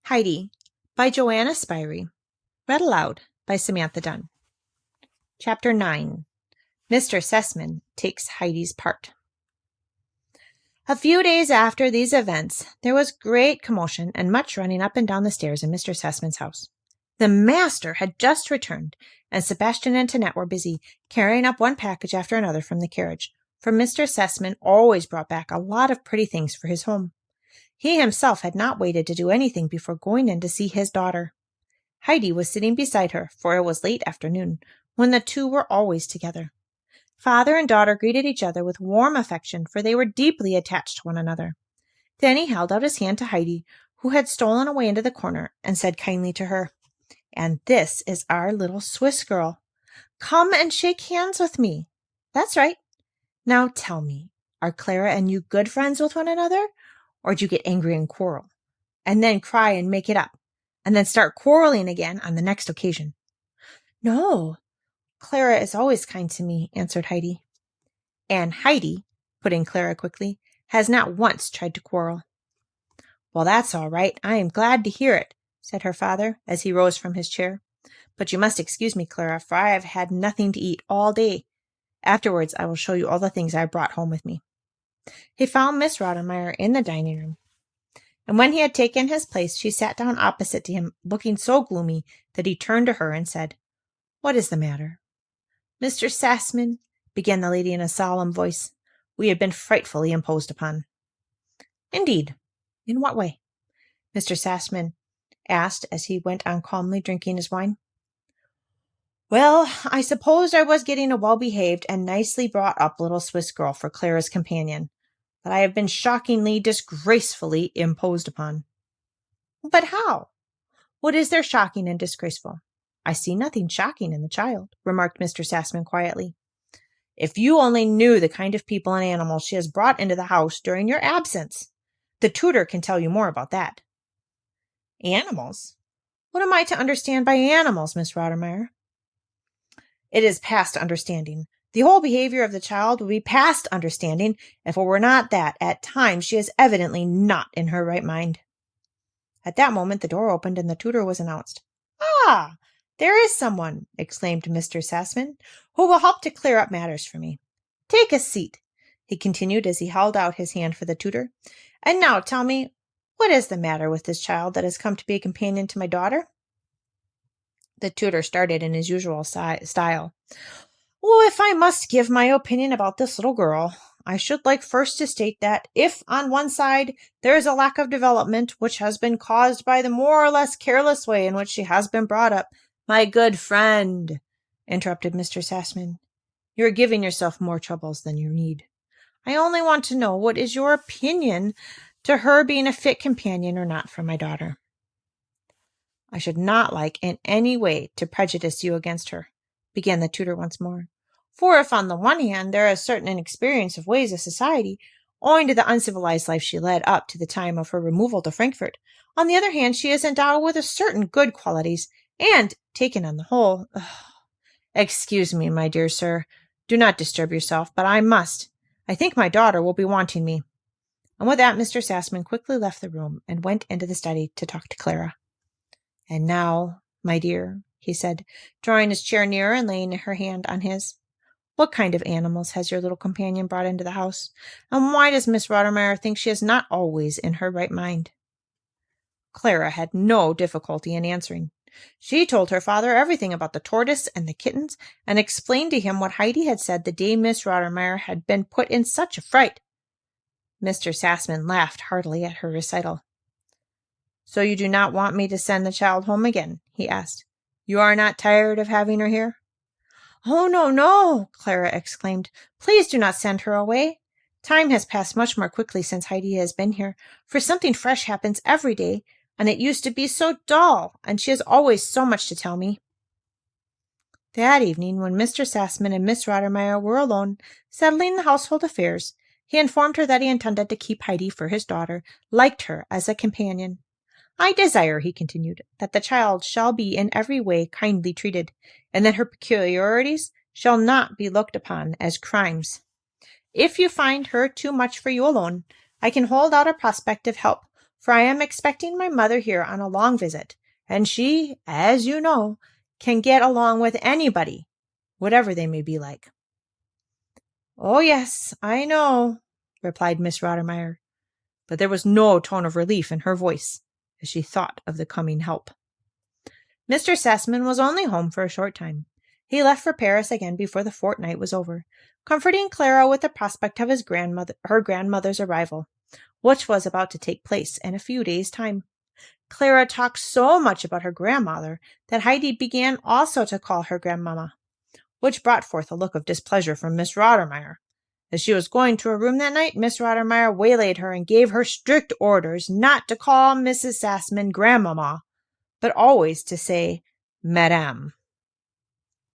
Heidi by Johanna Spyri. Read aloud by Samantha Dunn. Chapter 9. Mr. Sessman takes Heidi's part. A few days after these events, there was great commotion and much running up and down the stairs in Mr. Sessman's house. The master had just returned, and Sebastian and Tinette were busy carrying up one package after another from the carriage, for Mr. Sessman always brought back a lot of pretty things for his home. He himself had not waited to do anything before going in to see his daughter. Heidi was sitting beside her, for it was late afternoon, when the two were always together. Father and daughter greeted each other with warm affection, for they were deeply attached to one another. Then he held out his hand to Heidi, who had stolen away into the corner, and said kindly to her, "And this is our little Swiss girl. Come and shake hands with me. That's right. Now tell me, are Clara and you good friends with one another? Or do you get angry and quarrel, and then cry and make it up, and then start quarreling again on the next occasion?" "No, Clara is always kind to me," answered Heidi. "And Heidi," put in Clara quickly, "has not once tried to quarrel." "Well, that's all right. I am glad to hear it," said her father, as he rose from his chair. "But you must excuse me, Clara, for I have had nothing to eat all day. Afterwards, I will show you all the things I brought home with me." He found Miss Rottenmeier in the dining room, and when he had taken his place, she sat down opposite to him, looking so gloomy that he turned to her and said, "What is the matter?" "Mr. Sessman," began the lady in a solemn voice, "we have been frightfully imposed upon." "Indeed? In what way?" Mr. Sessman asked as he went on calmly drinking his wine. "Well, I supposed I was getting a well-behaved and nicely brought-up little Swiss girl for Clara's companion, but I have been shockingly, disgracefully imposed upon." "But how? What is there shocking and disgraceful?" "I see nothing shocking in the child," remarked Mr. Sessman quietly. "If you only knew the kind of people and animals she has brought into the house during your absence! The tutor can tell you more about that." "Animals? What am I to understand by animals, Miss Rottenmeier?" "It is past understanding. The whole behavior of the child would be past understanding if it were not that, at times, she is evidently not in her right mind." At that moment the door opened and the tutor was announced. "Ah, there is someone," exclaimed Mr. Sessman, "who will help to clear up matters for me. Take a seat," he continued as he held out his hand for the tutor. "And now tell me, what is the matter with this child that has come to be a companion to my daughter?" The tutor started in his usual style. "Oh, if I must give my opinion about this little girl, I should like first to state that if, on one side, there is a lack of development which has been caused by the more or less careless way in which she has been brought up—" "My good friend," interrupted Mr. Sessman, "you are giving yourself more troubles than you need. I only want to know what is your opinion to her being a fit companion or not for my daughter." "I should not like in any way to prejudice you against her," began the tutor once more. "For if on the one hand there is certain inexperience of ways of society, owing to the uncivilized life she led up to the time of her removal to Frankfort, on the other hand she is endowed with certain good qualities, and, taken on the whole— Excuse me, my dear sir, do not disturb yourself, but I think my daughter will be wanting me." And with that Mr. Sessman quickly left the room and went into the study to talk to Clara. "And now, my dear," he said, drawing his chair nearer and laying her hand on his, "what kind of animals has your little companion brought into the house? And why does Miss Rottenmeier think she is not always in her right mind?" Clara had no difficulty in answering. She told her father everything about the tortoise and the kittens, and explained to him what Heidi had said the day Miss Rottenmeier had been put in such a fright. Mr. Sessman laughed heartily at her recital. "So you do not want me to send the child home again?" he asked. "You are not tired of having her here?" "Oh, no, no," Clara exclaimed. "Please do not send her away. Time has passed much more quickly since Heidi has been here, for something fresh happens every day, and it used to be so dull, and she has always so much to tell me." That evening, when Mr. Sessman and Miss Rottenmeier were alone, settling the household affairs, he informed her that he intended to keep Heidi for his daughter, liked her as a companion. "I desire," he continued, "that the child shall be in every way kindly treated, and that her peculiarities shall not be looked upon as crimes. If you find her too much for you alone, I can hold out a prospect of help, for I am expecting my mother here on a long visit, and she, as you know, can get along with anybody, whatever they may be like." "Oh, yes, I know," replied Miss Rottermeier, but there was no tone of relief in her voice as she thought of the coming help. Mr. Sassman was only home for a short time. He left for Paris again before the fortnight was over, comforting Clara with the prospect of her grandmother's arrival, which was about to take place in a few days' time. Clara talked so much about her grandmother that Heidi began also to call her grandmamma, which brought forth a look of displeasure from Miss Rottermeier. As she was going to her room that night, Miss Rottermeier waylaid her and gave her strict orders not to call Mrs. Sassman grandmamma, but always to say Madame.